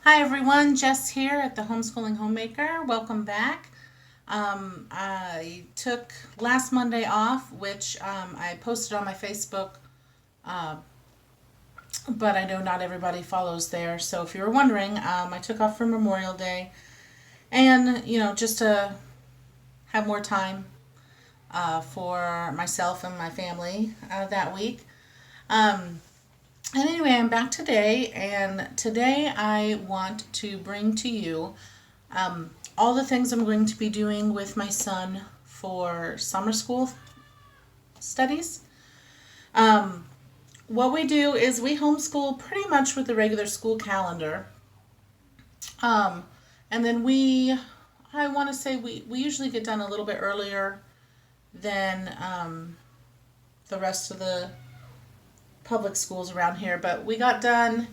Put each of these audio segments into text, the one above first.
Hi everyone, Jess here at the Homeschooling Homemaker. Welcome back. I took last Monday off, which I posted on my Facebook, uh, but I know not everybody follows there. So if you were wondering, I took off for Memorial Day and, just to have more time for myself and my family that week. Um, and anyway, I'm back today, and today I want to bring to you all the things I'm going to be doing with my son for summer school studies. Um, what we do is we homeschool pretty much with the regular school calendar. Um, and then I want to say we usually get done a little bit earlier than the rest of the public schools around here. But we got done,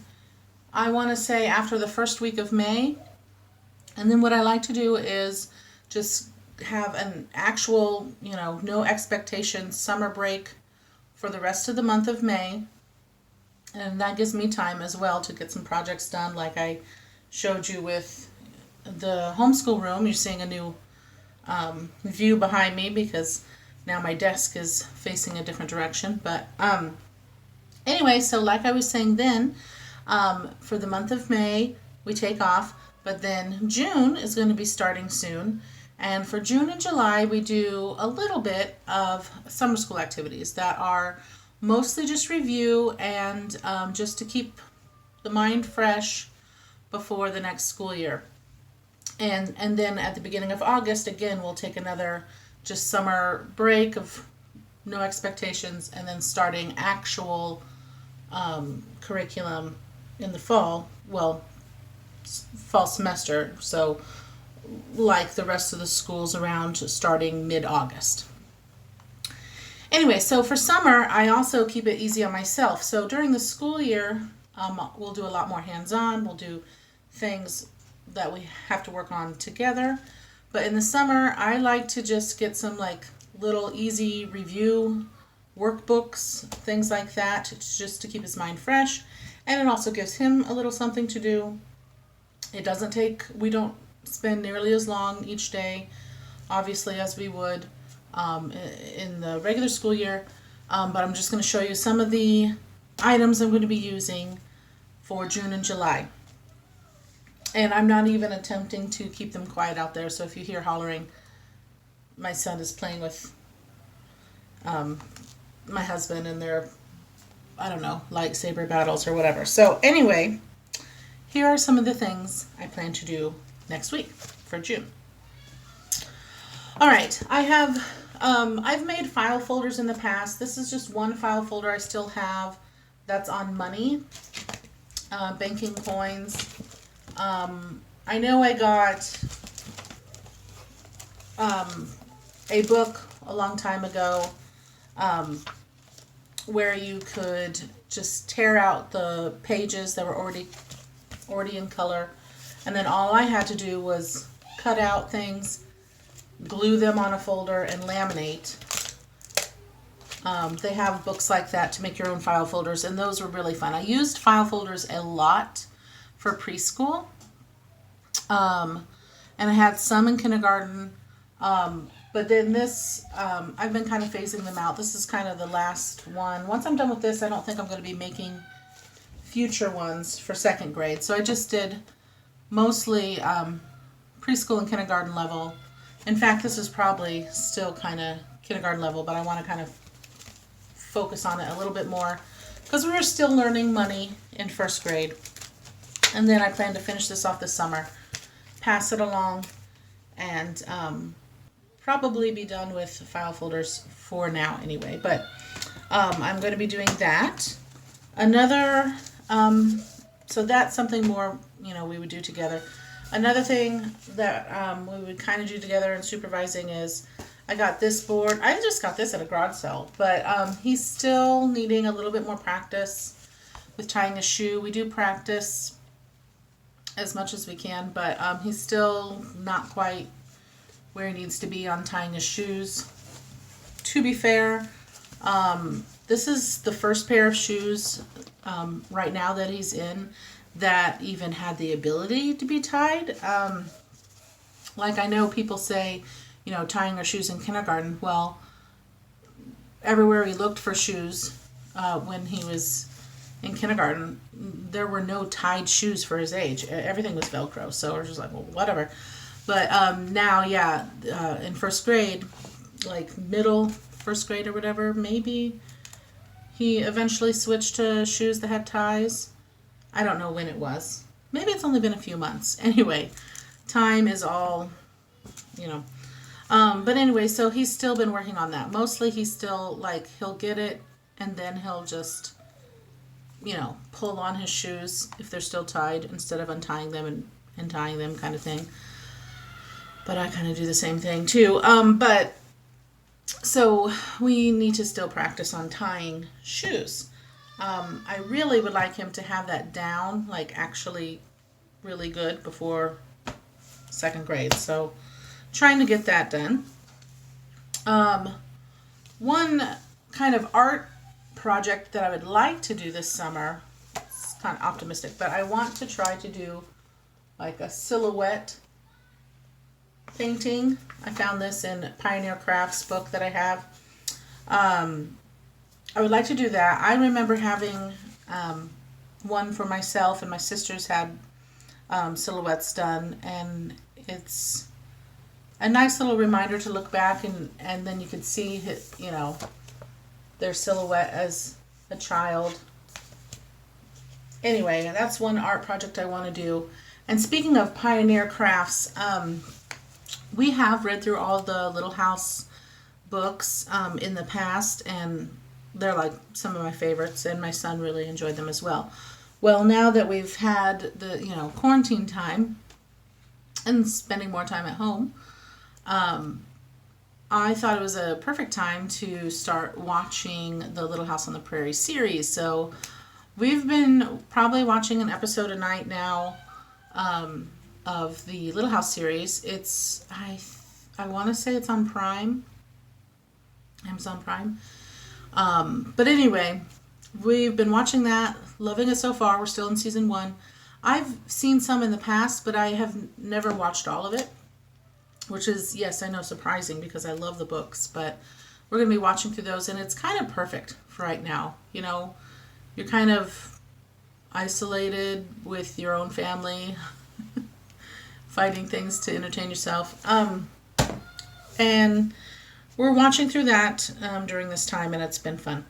I want to say, after the first week of May. And then what I like to do is just have an actual, no expectations summer break for the rest of the month of May. And that gives me time as well to get some projects done, like I showed you with the homeschool room. You're seeing a new view behind me because now my desk is facing a different direction. But anyway, so like I was saying then, for the month of May, we take off. But then June is going to be starting soon. And for June and July, we do a little bit of summer school activities that are mostly just review and just to keep the mind fresh before the next school year. And then at the beginning of August, again, we'll take another just summer break of no expectations, and then starting actual curriculum in the fall. Well, fall semester, so like the rest of the schools around, starting mid-August. Anyway, so for summer, I also keep it easy on myself. So during the school year, we'll do a lot more hands-on. We'll do things that we have to work on together. But in the summer, I like to just get some like little easy review workbooks, things like that, just to keep his mind fresh. And it also gives him a little something to do. We don't spend nearly as long each day, obviously, as we would in the regular school year. But I'm just going to show you some of the items I'm going to be using for June and July. And I'm not even attempting to keep them quiet out there. So if you hear hollering, my son is playing with my husband, and they're, I don't know, lightsaber battles or whatever. So anyway, here are some of the things I plan to do next week for June. All right, I've made file folders in the past. This is just one file folder I still have that's on money, banking coins. I know I got a book a long time ago where you could just tear out the pages that were already in color, and then all I had to do was cut out things, glue them on a folder, and laminate. They have books like that to make your own file folders, and those were really fun. I used file folders a lot for preschool, and I had some in kindergarten, but then this, I've been kind of phasing them out. This is kind of the last one. Once I'm done with this, I don't think I'm going to be making future ones for second grade. So I just did mostly preschool and kindergarten level. In fact, this is probably still kind of kindergarten level, but I want to kind of focus on it a little bit more because we were still learning money in first grade. And then I plan to finish this off this summer, pass it along, and probably be done with file folders for now anyway. But I'm going to be doing that. Another, so that's something more, we would do together. Another thing that we would kind of do together in supervising is I got this board. I just got this at a garage sale, but he's still needing a little bit more practice with tying a shoe. We do practice as much as we can, but he's still not quite where he needs to be on tying his shoes. To be fair, this is the first pair of shoes right now that he's in. that even had the ability to be tied. Like I know people say, tying our shoes in kindergarten. Well, everywhere he looked for shoes when he was in kindergarten, there were no tied shoes for his age. Everything was Velcro. So we're just like, well, whatever. But now, yeah, in first grade, like middle first grade or whatever, maybe he eventually switched to shoes that had ties. I don't know when it was. Maybe it's only been a few months. Anyway, time is all, But anyway, so he's still been working on that. Mostly he's still like, he'll get it and then he'll just, pull on his shoes if they're still tied instead of untying them and tying them kind of thing. But I kind of do the same thing too. But so we need to still practice on tying shoes. I really would like him to have that down, like actually really good before second grade. So trying to get that done. One kind of art project that I would like to do this summer, it's kind of optimistic, but I want to try to do like a silhouette painting. I found this in Pioneer Crafts book that I have. I would like to do that. I remember having one for myself, and my sisters had silhouettes done, and it's a nice little reminder to look back and then you could see their silhouette as a child. Anyway, that's one art project I want to do. And speaking of Pioneer Crafts, we have read through all the Little House books in the past, and they're like some of my favorites, and my son really enjoyed them as well. Well, now that we've had the quarantine time and spending more time at home, I thought it was a perfect time to start watching the Little House on the Prairie series. So we've been probably watching an episode a night now of the Little House series. It's I want to say it's on Prime, Amazon Prime. But anyway, we've been watching that, loving it so far. We're still in season 1. I've seen some in the past, but I have never watched all of it, which is, yes, I know, surprising because I love the books, but we're going to be watching through those, and it's kind of perfect for right now. You're kind of isolated with your own family, fighting things to entertain yourself. And we're watching through that during this time, and it's been fun.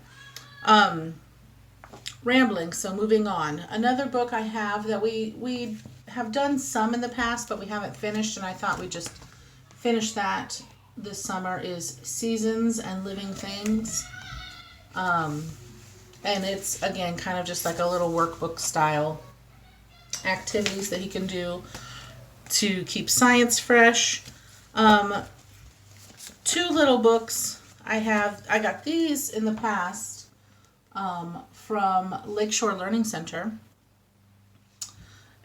Rambling, so moving on. Another book I have that we have done some in the past, but we haven't finished, and I thought we'd just finish that this summer, is Seasons and Living Things. And it's, again, kind of just like a little workbook style activities that he can do to keep science fresh. 2 little books I got these in the past from Lakeshore Learning Center,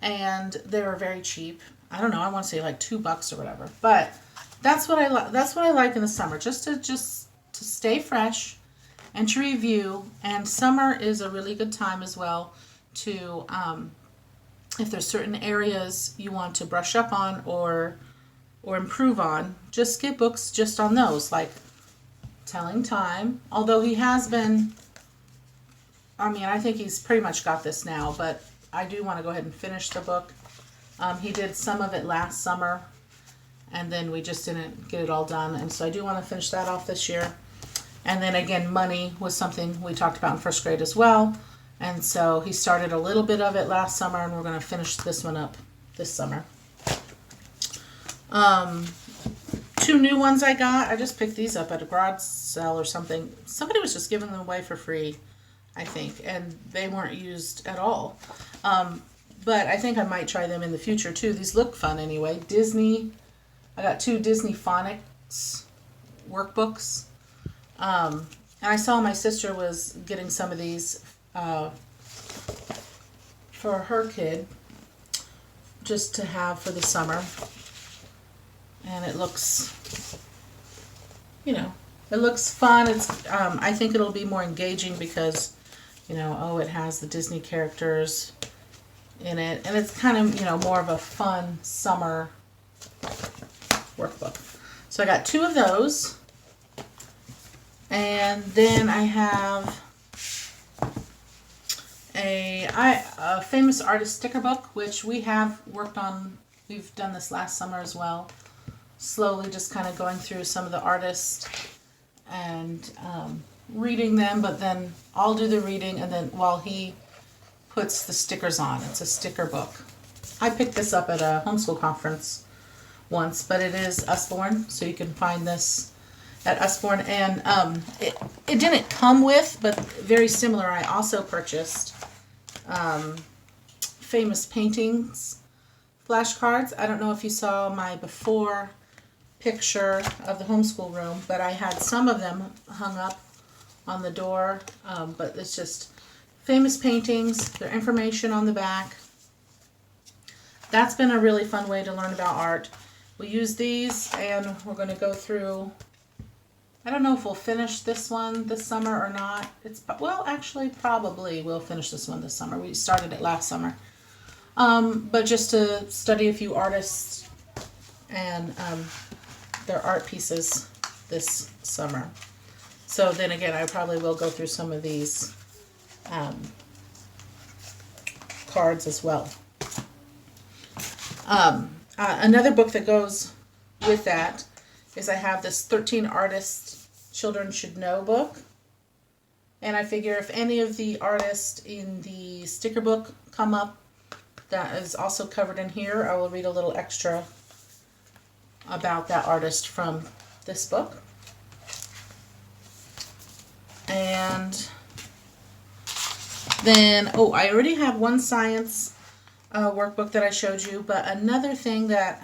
and they were very cheap. I don't know, I want to say like $2 or whatever, but that's what I like in the summer, just to stay fresh and to review. And summer is a really good time as well to if there's certain areas you want to brush up on or improve on, just get books just on those, like Telling Time. Although he has been, I think he's pretty much got this now, but I do want to go ahead and finish the book. He did some of it last summer, and then we just didn't get it all done, and so I do want to finish that off this year. And then again, money was something we talked about in first grade as well, and so he started a little bit of it last summer, and we're going to finish this one up this summer. 2 new ones I got. I just picked these up at a garage sale or something. Somebody was just giving them away for free, I think, and they weren't used at all. But I think I might try them in the future too. These look fun anyway. I got 2 Disney phonics workbooks. And I saw my sister was getting some of these for her kid, just to have for the summer. And it looks, it looks fun. It's I think it'll be more engaging because, it has the Disney characters in it, and it's kind of, you know, more of a fun summer workbook. So I got 2 of those, and then I have a famous artist sticker book, which we have worked on. We've done this last summer as well. Slowly just kind of going through some of the artists and reading them, but then I'll do the reading, and then while he puts the stickers on. It's a sticker book. I picked this up at a homeschool conference once, but it is Usborne, so you can find this at Usborne. And it didn't come with, but very similar, I also purchased famous paintings flashcards. I don't know if you saw my before picture of the homeschool room, but I had some of them hung up on the door, but it's just famous paintings, their information on the back. That's been a really fun way to learn about art. We use these, and we're going to go through, I don't know if we'll finish this one this summer or not. Well, actually, probably we'll finish this one this summer. We started it last summer. But just to study a few artists and their art pieces this summer. So then again, I probably will go through some of these cards as well. Another book that goes with that is I have this 13 Artists Children Should Know book. And I figure if any of the artists in the sticker book come up, that is also covered in here. I will read a little extra about that artist from this book. And then, I already have one science workbook that I showed you, but another thing that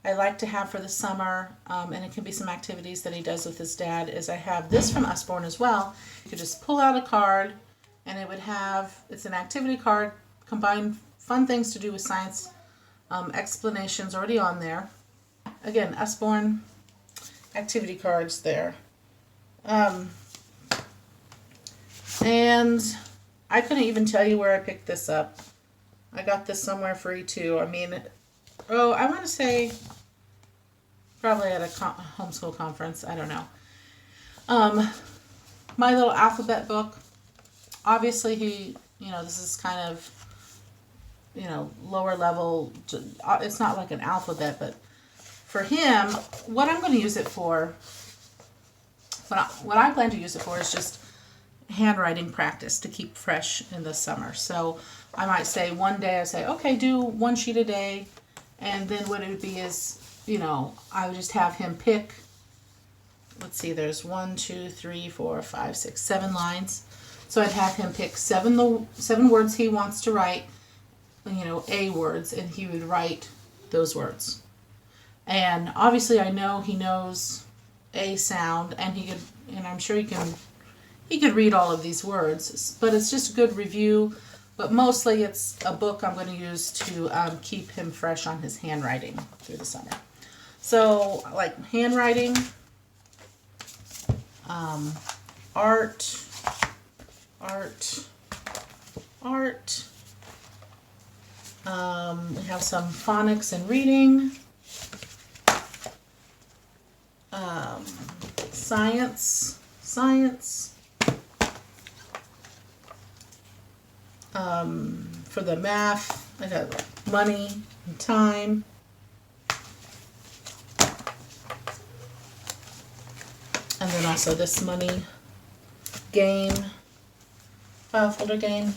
I like to have for the summer, and it can be some activities that he does with his dad, is I have this from Usborne as well. You could just pull out a card, and it would have, it's an activity card, combine fun things to do with science, explanations already on there. Again, Usborne activity cards there. And I couldn't even tell you where I picked this up. I got this somewhere free too. I mean, I want to say probably at a homeschool conference. I don't know. My little alphabet book. Obviously, this is kind of, lower level. It's not like an alphabet, but for him, what I'm going to use it for, what I plan to use it for is just handwriting practice to keep fresh in the summer. So I might say one day, I say, okay, do 1 sheet a day. And then what it would be is, I would just have him pick, let's see, there's 1, 2, 3, 4, 5, 6, 7 lines. So I'd have him pick seven words he wants to write, A words, and he would write those words. And obviously I know he knows A sound, and I'm sure he could read all of these words, but it's just a good review. But mostly it's a book I'm going to use to keep him fresh on his handwriting through the summer. So, like handwriting, art. We have some phonics and reading. Science. For the math, I got money and time. And then also this money game, file folder game.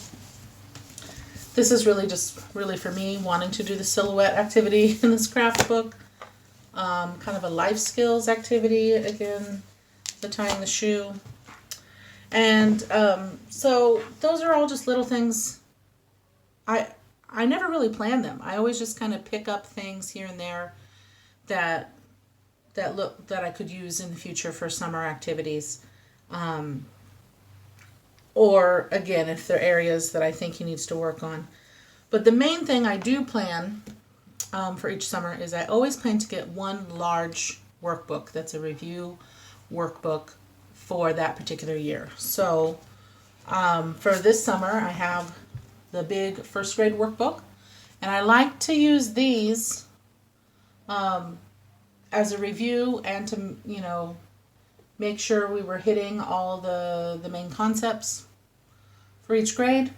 This is really for me wanting to do the silhouette activity in this craft book. Kind of a life skills activity, again, the tying the shoe. And so those are all just little things. I never really plan them. I always just kind of pick up things here and there that I could use in the future for summer activities. Or again, if there are areas that I think he needs to work on. But the main thing I do plan for each summer is I always plan to get one large workbook that's a review workbook for that particular year. So for this summer, I have the big first grade workbook. And I like to use these as a review and to, make sure we were hitting all the main concepts for each grade.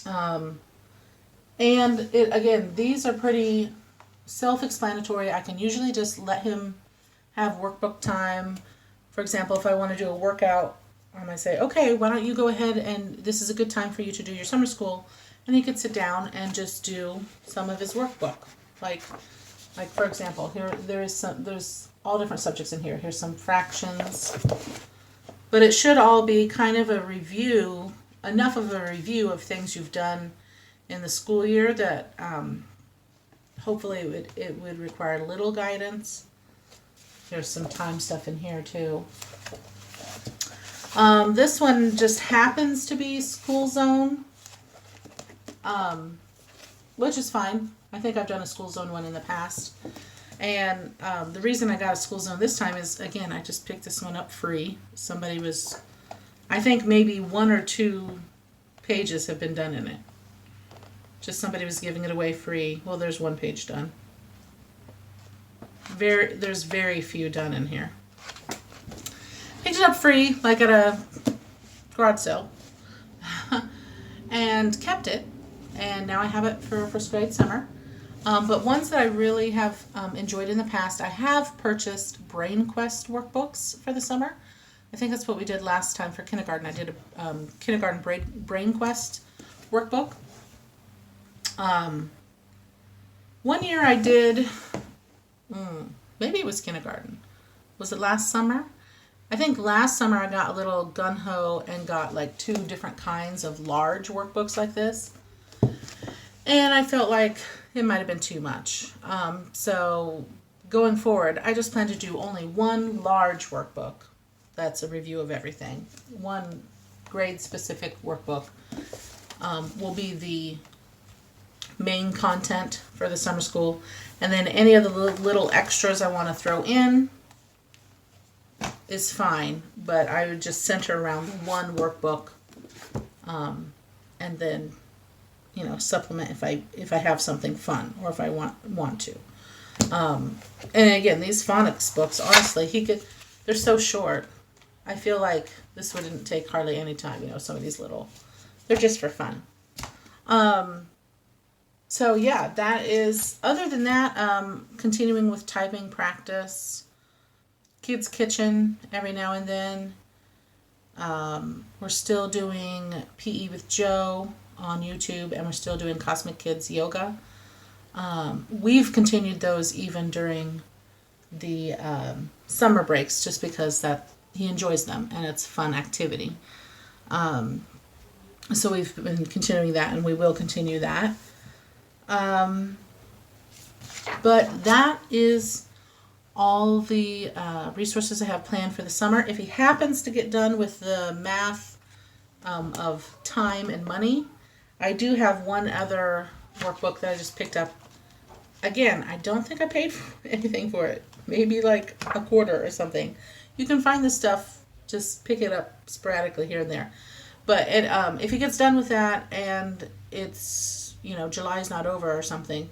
And again, these are pretty self-explanatory. I can usually just let him have workbook time. For example, if I want to do a workout, I might say, okay, why don't you go ahead, and this is a good time for you to do your summer school. And he could sit down and just do some of his workbook. Like for example, here there's all different subjects in here. Here's some fractions. But it should all be kind of a review, enough of a review of things you've done in the school year that hopefully it would require little guidance. There's some time stuff in here too. This one just happens to be school zone, which is fine. I think I've done a school zone one in the past. And the reason I got a school zone this time is, again, I just picked this one up free. Somebody was, I think maybe 1 or 2 pages have been done in it. Just somebody was giving it away free. Well, there's 1 page done. There's very few done in here. Picked it up free, like at a garage sale, and kept it. And now I have it for first grade summer. But ones that I really have enjoyed in the past, I have purchased Brain Quest workbooks for the summer. I think that's what we did last time for kindergarten. I did a kindergarten Brain Quest workbook. One year I did, maybe it was kindergarten. Was it last summer? I think last summer I got a little gung-ho and got like 2 different kinds of large workbooks like this. And I felt like it might have been too much. So going forward, I just plan to do only 1 large workbook. That's a review of everything. 1 grade-specific workbook will be the main content for the summer school. And then any of the little extras I want to throw in is fine. But I would just center around 1 workbook and then supplement if I have something fun or if I want to. And again, these phonics books, honestly, they're so short. I feel like this wouldn't take hardly any time, some of these they're just for fun. So yeah, that is, other than that, continuing with typing practice, Kids Kitchen every now and then. We're still doing PE with Joe on YouTube, and we're still doing Cosmic Kids Yoga. We've continued those even during the summer breaks, just because that he enjoys them and it's a fun activity. So we've been continuing that, and we will continue that. But that is all the resources I have planned for the summer. If he happens to get done with the math of time and money, I do have 1 other workbook that I just picked up. Again, I don't think I paid anything for it. Maybe like a quarter or something. You can find this stuff, just pick it up sporadically here and there. But if he gets done with that and it's, July's not over or something,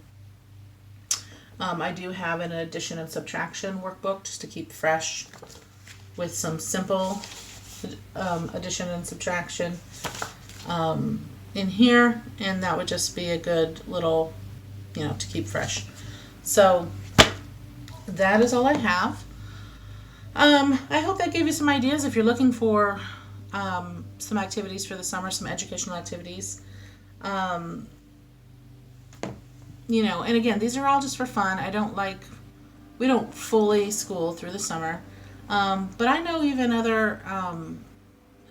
I do have an addition and subtraction workbook just to keep fresh with some simple addition and subtraction in here, and that would just be a good little, to keep fresh. So that is all I have. I hope that gave you some ideas if you're looking for some activities for the summer, some educational activities. And again, these are all just for fun. We don't fully school through the summer. But I know even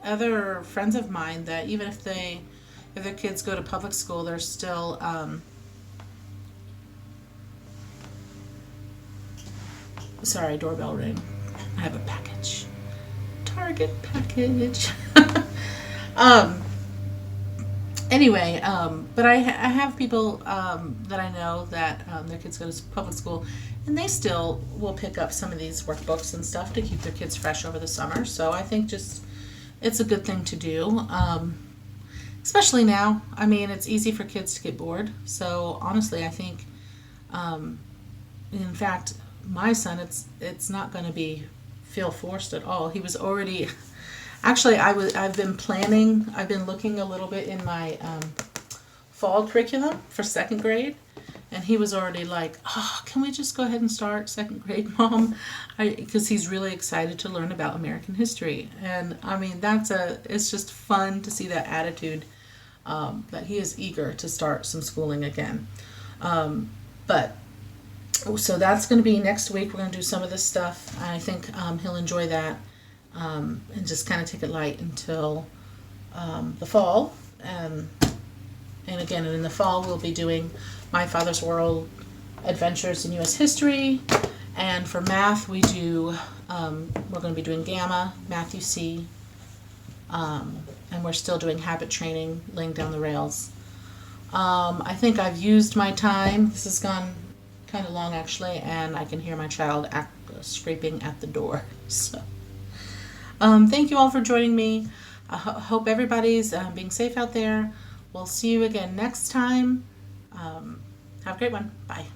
other friends of mine that even if their kids go to public school, they're still, sorry, doorbell ring. I have a package. Target package. Anyway, but I have people that I know that their kids go to public school, and they still will pick up some of these workbooks and stuff to keep their kids fresh over the summer. So I think just it's a good thing to do. especially now. I mean, it's easy for kids to get bored. So honestly, I think, um, in fact, my son, it's not going to be feel forced at all. He was already actually I've been planning. I've been looking a little bit in my fall curriculum for second grade, and he was already like, "Oh, can we just go ahead and start second grade, Mom?" Because he's really excited to learn about American history, and I mean it's just fun to see that attitude, that he is eager to start some schooling again. But so that's going to be next week. We're going to do some of this stuff. I think he'll enjoy that, and just kind of take it light until the fall. And again, in the fall, we'll be doing My Father's World Adventures in U.S. History. And for math, we're going to be doing Gamma, Matthew C. And we're still doing habit training, laying down the rails. I think I've used my time. This has gone kind of long, actually, and I can hear my child scraping at the door. So, thank you all for joining me. I hope everybody's being safe out there. We'll see you again next time. Have a great one. Bye.